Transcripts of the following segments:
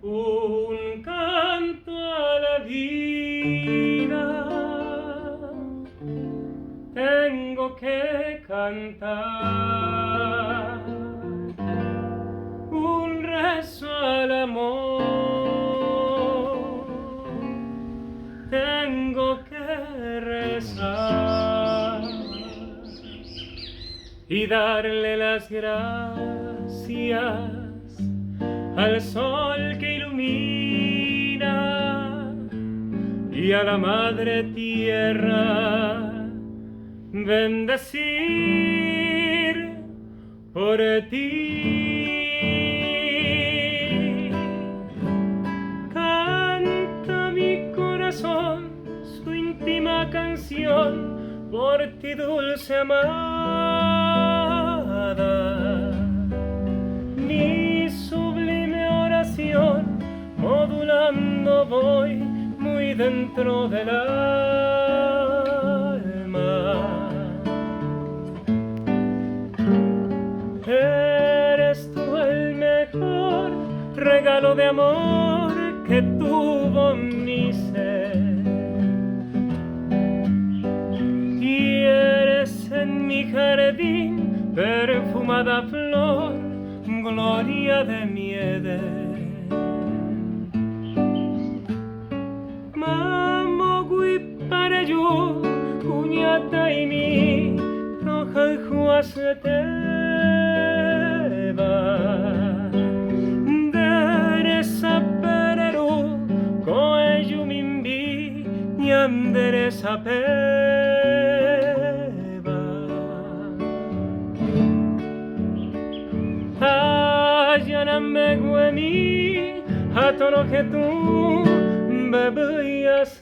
Un canto a la vida tengo que cantar, un rezo al amor tengo que rezar y darle las gracias al sol que ilumina y a la madre tierra bendecir por ti. Canta mi corazón su íntima canción por ti, dulce amada. Mi sublime oración modulando voy muy dentro del alma. Eres tú el mejor regalo de amor que tuvo mi ser, y eres en mi jardín perfumada flor, gloria de mi Edén. Mamogui pareyu kuñata y mi roja juaseteba deresa pereru koeyu mimbi ñanderesa peba. Ayanameguemi hatono que tú bebías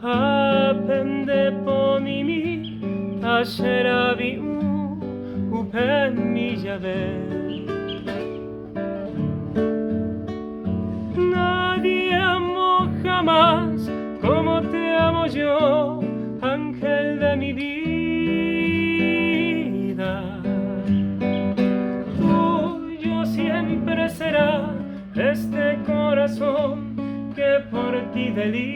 apende pomimi asherabi upemi llave. Nadie amó jamás como te amo yo, ángel de mi vida. Tuyo siempre será este corazón que por ti delira.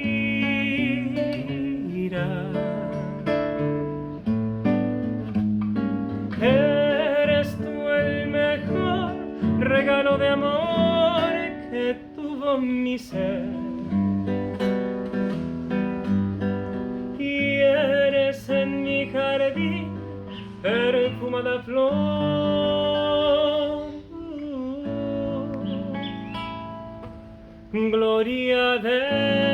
Eres tú el mejor regalo de amor que tuvo mi ser, y eres en mi jardín perfumada flor, gloria de